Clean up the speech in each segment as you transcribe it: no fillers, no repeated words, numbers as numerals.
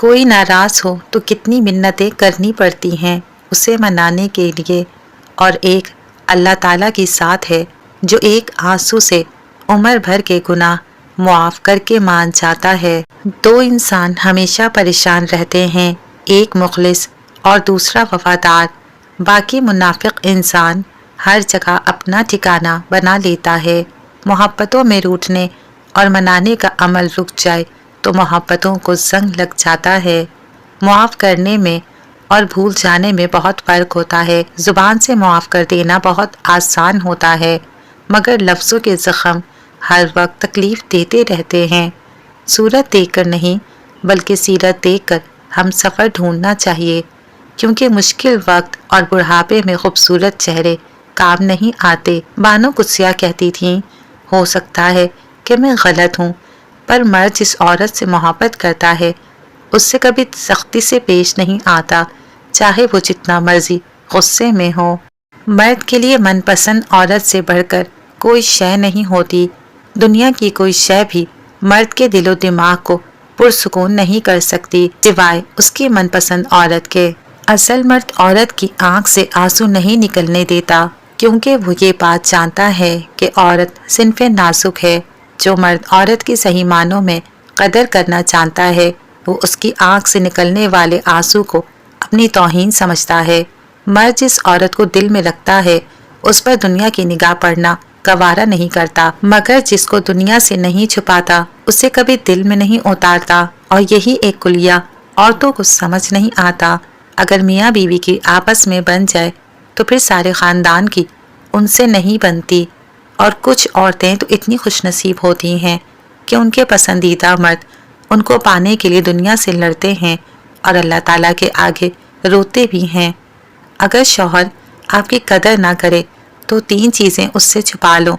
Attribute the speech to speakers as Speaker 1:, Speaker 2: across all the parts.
Speaker 1: کوئی ناراض ہو تو کتنی منتیں کرنی پڑتی ہیں اسے منانے کے لیے، اور ایک اللہ تعالیٰ کی ساتھ ہے جو ایک آنسو سے عمر بھر کے گناہ معاف کر کے مان جاتا ہے۔ دو انسان ہمیشہ پریشان رہتے ہیں، ایک مخلص اور دوسرا وفادار۔ باقی منافق انسان ہر جگہ اپنا ٹھکانہ بنا لیتا ہے۔ محبتوں میں روٹھنے اور منانے کا عمل رک جائے تو محبتوں کو زنگ لگ جاتا ہے۔ معاف کرنے میں اور بھول جانے میں بہت فرق ہوتا ہے۔ زبان سے معاف کر دینا بہت آسان ہوتا ہے، مگر لفظوں کے زخم ہر وقت تکلیف دیتے رہتے ہیں۔ صورت دیکھ کر نہیں بلکہ سیرت دیکھ کر ہم سفر ڈھونڈنا چاہیے، کیونکہ مشکل وقت اور بڑھاپے میں خوبصورت چہرے کام نہیں آتے۔ بانو قدسیہ کہتی تھیں، ہو سکتا ہے کہ میں غلط ہوں، پر مرد جس عورت سے محبت کرتا ہے اس سے کبھی سختی سے پیش نہیں آتا، چاہے وہ جتنا مرضی غصے میں ہو۔ مرد کے لیے من پسند عورت سے بڑھ کر کوئی شے نہیں ہوتی۔ دنیا کی کوئی شے بھی مرد کے دل و دماغ کو پرسکون نہیں کر سکتی سوائے اس کی من پسند عورت کے۔ اصل مرد عورت کی آنکھ سے آنسو نہیں نکلنے دیتا، کیونکہ وہ یہ بات جانتا ہے کہ عورت صنف نازک ہے۔ جو مرد عورت کی صحیح معنوں میں قدر کرنا جانتا ہے وہ اس کی آنکھ سے نکلنے والے آنسو کو اپنی توہین سمجھتا ہے۔ مرد جس عورت کو دل میں رکھتا ہے اس پر دنیا کی نگاہ پڑنا گوارا نہیں کرتا، مگر جس کو دنیا سے نہیں چھپاتا اسے کبھی دل میں نہیں اتارتا، اور یہی ایک کلیہ عورتوں کو سمجھ نہیں آتا۔ اگر میاں بیوی کی آپس میں بن جائے تو پھر سارے خاندان کی ان سے نہیں بنتی، اور کچھ عورتیں تو اتنی خوش نصیب ہوتی ہیں کہ ان کے پسندیدہ مرد ان کو پانے کے لیے دنیا سے لڑتے ہیں اور اللہ تعالیٰ کے آگے روتے بھی ہیں۔ اگر شوہر آپ کی قدر نہ کرے تو 3 چیزیں اس سے چھپا لو،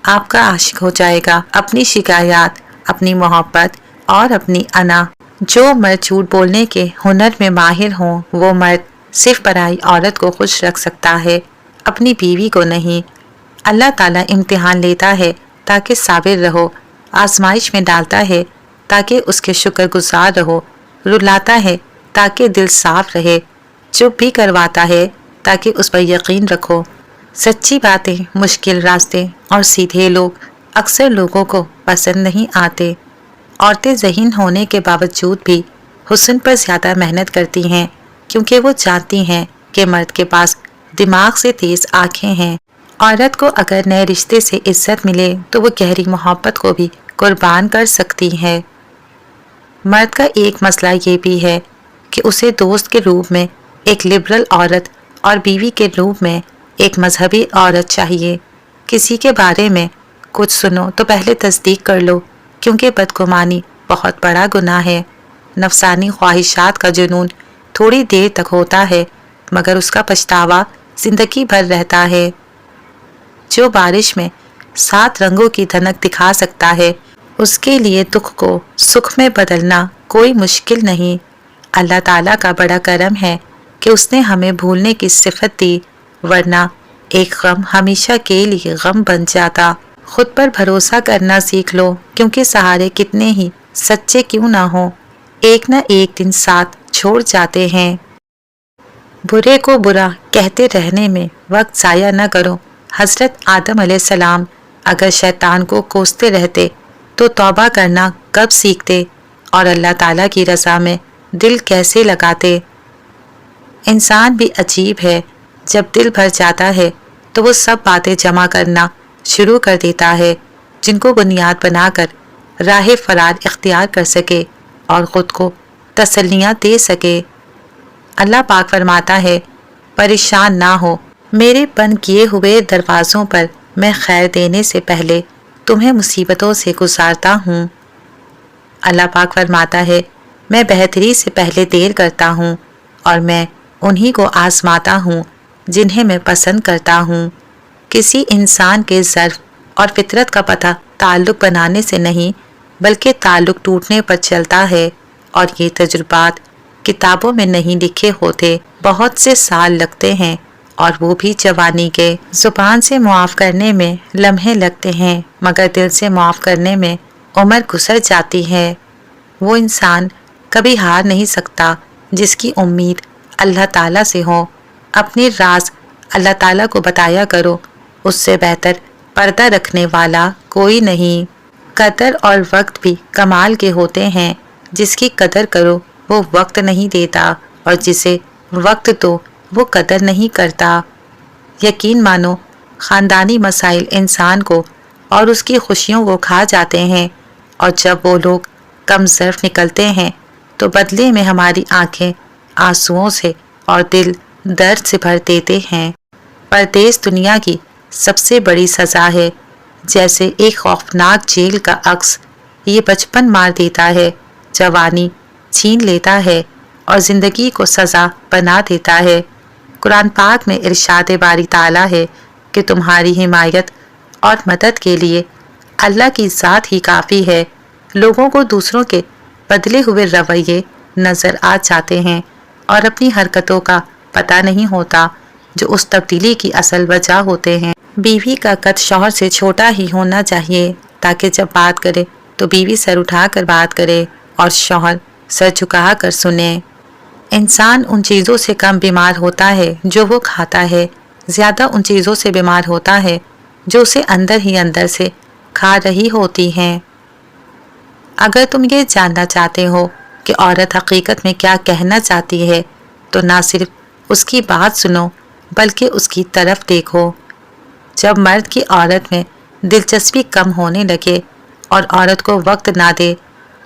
Speaker 1: آپ کا عاشق ہو جائے گا: اپنی شکایات، اپنی محبت اور اپنی انا۔ جو مرد جھوٹ بولنے کے ہنر میں ماہر ہوں وہ مرد صرف پرائی عورت کو خوش رکھ سکتا ہے، اپنی بیوی کو نہیں۔ اللہ تعالیٰ امتحان لیتا ہے تاکہ صابر رہو، آزمائش میں ڈالتا ہے تاکہ اس کے شکر گزار رہو، رلاتا ہے تاکہ دل صاف رہے، چپ بھی کرواتا ہے تاکہ اس پر یقین رکھو۔ سچی باتیں، مشکل راستے اور سیدھے لوگ اکثر لوگوں کو پسند نہیں آتے۔ عورتیں ذہین ہونے کے باوجود بھی حسن پر زیادہ محنت کرتی ہیں، کیونکہ وہ جانتی ہیں کہ مرد کے پاس دماغ سے تیز آنکھیں ہیں۔ عورت کو اگر نئے رشتے سے عزت ملے تو وہ گہری محبت کو بھی قربان کر سکتی ہے۔ مرد کا ایک مسئلہ یہ بھی ہے کہ اسے دوست کے روپ میں ایک لبرل عورت اور بیوی کے روپ میں ایک مذہبی عورت چاہیے۔ کسی کے بارے میں کچھ سنو تو پہلے تصدیق کر لو، کیونکہ بدگمانی بہت بڑا گناہ ہے۔ نفسانی خواہشات کا جنون تھوڑی دیر تک ہوتا ہے، مگر اس کا پچھتاوا زندگی بھر رہتا ہے۔ جو بارش میں 7 رنگوں کی دھنک دکھا سکتا ہے، اس کے لیے دکھ کو سکھ میں بدلنا کوئی مشکل نہیں۔ اللہ تعالیٰ کا بڑا کرم ہے کہ اس نے ہمیں بھولنے کی صفت دی، ورنہ ایک غم ہمیشہ کے لیے غم بن جاتا۔ خود پر بھروسہ کرنا سیکھ لو، کیونکہ سہارے کتنے ہی سچے کیوں نہ ہوں، ایک نہ ایک دن ساتھ چھوڑ جاتے ہیں۔ برے کو برا کہتے رہنے میں وقت ضائع نہ کرو۔ حضرت آدم علیہ السلام اگر شیطان کو کوستے رہتے تو توبہ کرنا کب سیکھتے، اور اللہ تعالیٰ کی رضا میں دل کیسے لگاتے۔ انسان بھی عجیب ہے، جب دل بھر جاتا ہے تو وہ سب باتیں جمع کرنا شروع کر دیتا ہے جن کو بنیاد بنا کر راہ فرار اختیار کر سکے اور خود کو تسلیاں دے سکے۔ اللہ پاک فرماتا ہے، پریشان نہ ہو، میرے بند کیے ہوئے دروازوں پر میں خیر دینے سے پہلے تمہیں مصیبتوں سے گزارتا ہوں۔ اللہ پاک فرماتا ہے، میں بہتری سے پہلے دیر کرتا ہوں، اور میں انہی کو آزماتا ہوں جنہیں میں پسند کرتا ہوں۔ کسی انسان کے ظرف اور فطرت کا پتہ تعلق بنانے سے نہیں بلکہ تعلق ٹوٹنے پر چلتا ہے، اور یہ تجربات کتابوں میں نہیں لکھے ہوتے، بہت سے سال لگتے ہیں، اور وہ بھی جوانی کے۔ زبان سے معاف کرنے میں لمحے لگتے ہیں، مگر دل سے معاف کرنے میں عمر گزر جاتی ہے۔ وہ انسان کبھی ہار نہیں سکتا جس کی امید اللہ تعالیٰ سے ہو۔ اپنے راز اللہ تعالیٰ کو بتایا کرو، اس سے بہتر پردہ رکھنے والا کوئی نہیں۔ قدر اور وقت بھی کمال کے ہوتے ہیں، جس کی قدر کرو وہ وقت نہیں دیتا، اور جسے وقت دو وہ قدر نہیں کرتا۔ یقین مانو خاندانی مسائل انسان کو اور اس کی خوشیوں کو کھا جاتے ہیں، اور جب وہ لوگ کم ظرف نکلتے ہیں تو بدلے میں ہماری آنکھیں آنسوؤں سے اور دل درد سے بھر دیتے ہیں۔ پردیس دنیا کی سب سے بڑی سزا ہے، جیسے ایک خوفناک جیل کا عکس۔ یہ بچپن مار دیتا ہے، جوانی چھین لیتا ہے اور زندگی کو سزا بنا دیتا ہے۔ قرآن پاک میں ارشاد باری تعالیٰ ہے کہ تمہاری حمایت اور مدد کے لیے اللہ کی ذات ہی کافی ہے۔ لوگوں کو دوسروں کے بدلے ہوئے رویے نظر آ جاتے ہیں اور اپنی حرکتوں کا پتہ نہیں ہوتا جو اس تبدیلی کی اصل وجہ ہوتے ہیں۔ بیوی کا قد شوہر سے چھوٹا ہی ہونا چاہیے تاکہ جب بات کرے تو بیوی سر اٹھا کر بات کرے اور شوہر سر جھکا کر سنے۔ انسان ان چیزوں سے کم بیمار ہوتا ہے جو وہ کھاتا ہے، زیادہ ان چیزوں سے بیمار ہوتا ہے جو اسے اندر ہی اندر سے کھا رہی ہوتی ہیں۔ اگر تم یہ جاننا چاہتے ہو کہ عورت حقیقت میں کیا کہنا چاہتی ہے تو نہ صرف اس کی بات سنو بلکہ اس کی طرف دیکھو۔ جب مرد کی عورت میں دلچسپی کم ہونے لگے اور عورت کو وقت نہ دے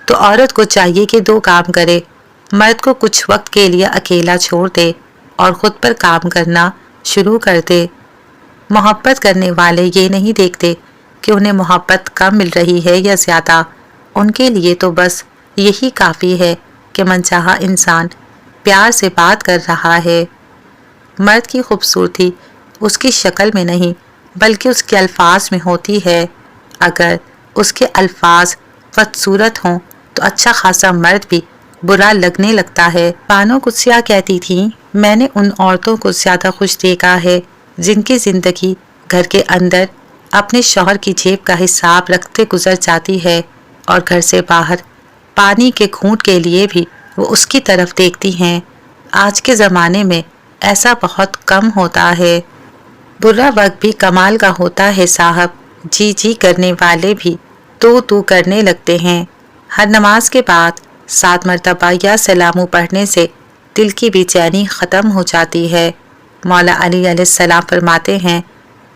Speaker 1: تو عورت کو چاہیے کہ دو کام کرے، مرد کو کچھ وقت کے لیے اکیلا چھوڑ دے اور خود پر کام کرنا شروع کر دے۔ محبت کرنے والے یہ نہیں دیکھتے کہ انہیں محبت کم مل رہی ہے یا زیادہ، ان کے لیے تو بس یہی کافی ہے کہ منچاہا انسان پیار سے بات کر رہا ہے۔ مرد کی خوبصورتی اس کی شکل میں نہیں بلکہ اس کے الفاظ میں ہوتی ہے۔ اگر اس کے الفاظ بدصورت ہوں تو اچھا خاصا مرد بھی برا لگنے لگتا ہے۔ بانو قدسیہ کہتی تھیں، میں نے ان عورتوں کو زیادہ خوش دیکھا ہے جن کی زندگی گھر کے اندر اپنے شوہر کی جیب کا حساب رکھتے گزر جاتی ہے اور گھر سے باہر پانی کے گھونٹ کے لیے بھی وہ اس کی طرف دیکھتی ہیں۔ آج کے زمانے میں ایسا بہت کم ہوتا ہے۔ برا وقت بھی کمال کا ہوتا ہے صاحب، جی جی کرنے والے بھی تو کرنے لگتے ہیں۔ ہر نماز کے بعد 7 مرتبہ یا سلامو پڑھنے سے دل کی بے چینی ختم ہو جاتی ہے۔ مولا علی علیہ السلام فرماتے ہیں،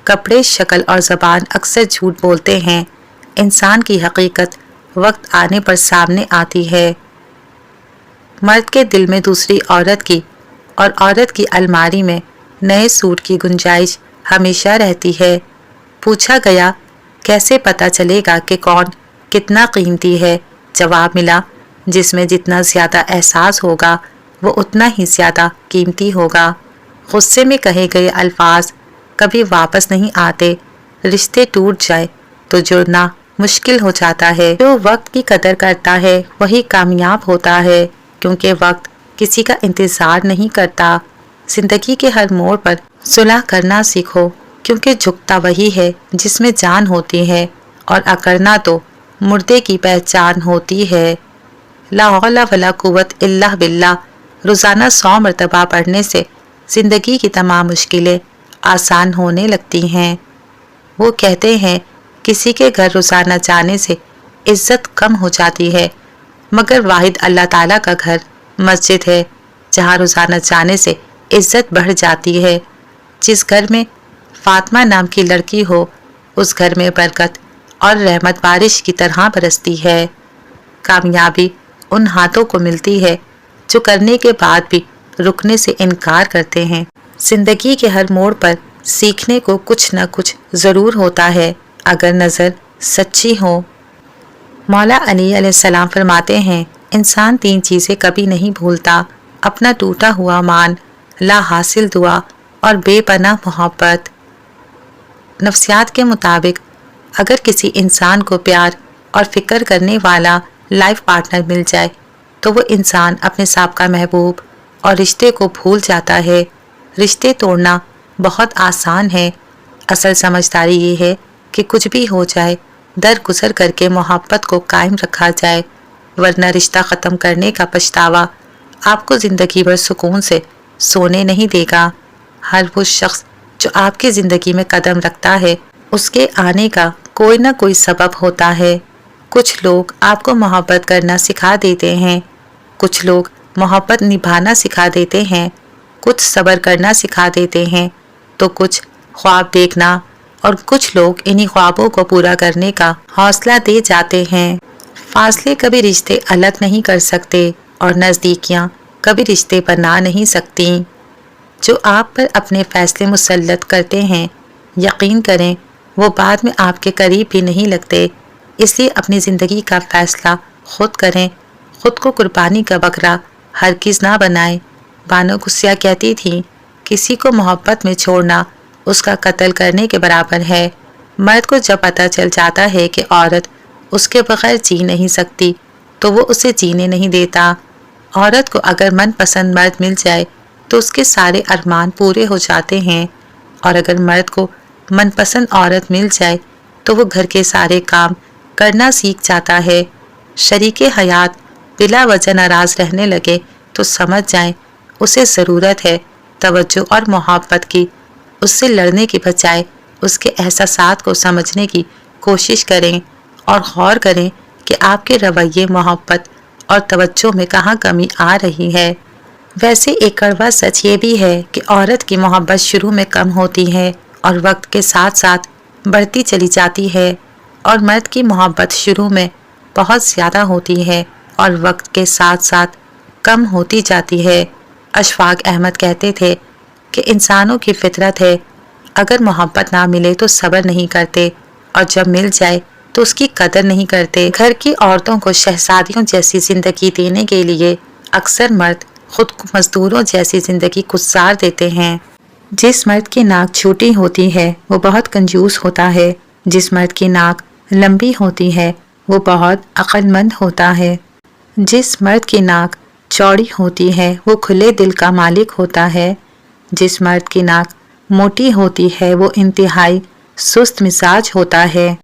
Speaker 1: کپڑے، شکل اور زبان اکثر جھوٹ بولتے ہیں، انسان کی حقیقت وقت آنے پر سامنے آتی ہے۔ مرد کے دل میں دوسری عورت کی اور عورت کی الماری میں نئے سوٹ کی گنجائش ہمیشہ رہتی ہے۔ پوچھا گیا کیسے پتہ چلے گا کہ کون کتنا قیمتی ہے؟ جواب ملا، جس میں جتنا زیادہ احساس ہوگا وہ اتنا ہی زیادہ قیمتی ہوگا۔ غصے میں کہے گئے الفاظ کبھی واپس نہیں آتے، رشتے ٹوٹ جائے تو جڑنا مشکل ہو جاتا ہے۔ جو وقت کی قدر کرتا ہے وہی کامیاب ہوتا ہے، کیونکہ وقت کسی کا انتظار نہیں کرتا۔ زندگی کے ہر موڑ پر صلح کرنا سیکھو، کیونکہ جھکتا وہی ہے جس میں جان ہوتی ہے، اور اکڑنا تو مردے کی پہچان ہوتی ہے۔ لا حول ولا قوت الا باللہ روزانہ 100 مرتبہ پڑھنے سے زندگی کی تمام مشکلیں آسان ہونے لگتی ہیں۔ وہ کہتے ہیں کسی کے گھر روزانہ جانے سے عزت کم ہو جاتی ہے، مگر واحد اللہ تعالیٰ کا گھر مسجد ہے جہاں روزانہ جانے سے عزت بڑھ جاتی ہے۔ جس گھر میں فاطمہ نام کی لڑکی ہو اس گھر میں برکت اور رحمت بارش کی طرح برستی ہے۔ کامیابی ان ہاتھوں کو ملتی ہے جو کرنے کے بعد بھی رکنے سے انکار کرتے ہیں۔ زندگی کے ہر موڑ پر سیکھنے کو کچھ نہ کچھ ضرور ہوتا ہے اگر نظر سچی ہو۔ مولا علی علیہ السلام فرماتے ہیں، انسان 3 چیزیں کبھی نہیں بھولتا، اپنا ٹوٹا ہوا مان، لا حاصل دعا اور بے پناہ محبت۔ نفسیات کے مطابق اگر کسی انسان کو پیار اور فکر کرنے والا لائف پارٹنر مل جائے تو وہ انسان اپنے سابقہ محبوب اور رشتے کو بھول جاتا ہے۔ رشتے توڑنا بہت آسان ہے، اصل سمجھداری یہ ہے کہ کچھ بھی ہو جائے درگزر کر کے محبت کو قائم رکھا جائے۔ ورنہ رشتہ ختم کرنے کا پچھتاوا آپ کو زندگی بھر سکون سے سونے نہیں دے گا۔ ہر وہ شخص جو آپ کی زندگی میں قدم رکھتا ہے اس کے آنے کا کوئی نہ کوئی سبب ہوتا ہے۔ کچھ لوگ آپ کو محبت کرنا سکھا دیتے ہیں، کچھ لوگ محبت نبھانا سکھا دیتے ہیں، کچھ صبر کرنا سکھا دیتے ہیں تو کچھ خواب دیکھنا، اور کچھ لوگ انہی خوابوں کو پورا کرنے کا حوصلہ دے جاتے ہیں۔ فاصلے کبھی رشتے الگ نہیں کر سکتے اور نزدیکیاں کبھی رشتے بنا نہیں سکتی۔ جو آپ پر اپنے فیصلے مسلط کرتے ہیں، یقین کریں وہ بعد میں آپ کے قریب بھی نہیں لگتے۔ اس لیے اپنی زندگی کا فیصلہ خود کریں، خود کو قربانی کا بکرا ہرگز نہ بنائیں۔ بانو گسیا کہتی تھی، کسی کو محبت میں چھوڑنا اس کا قتل کرنے کے برابر ہے۔ مرد کو جب پتہ چل جاتا ہے کہ عورت اس کے بغیر جی نہیں سکتی تو وہ اسے جینے نہیں دیتا۔ عورت کو اگر من پسند مرد مل جائے تو اس کے سارے ارمان پورے ہو جاتے ہیں، اور اگر مرد کو من پسند عورت مل جائے تو وہ گھر کے سارے کام کرنا سیکھ جاتا ہے۔ شریک حیات بلا وجہ ناراض رہنے لگے تو سمجھ جائیں اسے ضرورت ہے توجہ اور محبت کی۔ اس سے لڑنے کی بجائے اس کے احساسات کو سمجھنے کی کوشش کریں اور غور کریں کہ آپ کے رویے، محبت اور توجہ میں کہاں کمی آ رہی ہے۔ ویسے ایک کڑوا سچ یہ بھی ہے کہ عورت کی محبت شروع میں کم ہوتی ہے اور وقت کے ساتھ ساتھ بڑھتی چلی جاتی ہے، اور مرد کی محبت شروع میں بہت زیادہ ہوتی ہے اور وقت کے ساتھ ساتھ کم ہوتی جاتی ہے۔ اشفاق احمد کہتے تھے کہ انسانوں کی فطرت ہے، اگر محبت نہ ملے تو صبر نہیں کرتے، اور جب مل جائے تو اس کی قدر نہیں کرتے۔ گھر کی عورتوں کو شہزادیوں جیسی زندگی دینے کے لیے اکثر مرد خود کو مزدوروں جیسی زندگی گزار دیتے ہیں۔ جس مرد کی ناک چھوٹی ہوتی ہے وہ بہت کنجوس ہوتا ہے، جس مرد کی ناک لمبی ہوتی ہے وہ بہت عقل مند ہوتا ہے، جس مرد کی ناک چوڑی ہوتی ہے وہ کھلے دل کا مالک ہوتا ہے، جس مرد کی ناک موٹی ہوتی ہے وہ انتہائی سست مزاج ہوتا ہے۔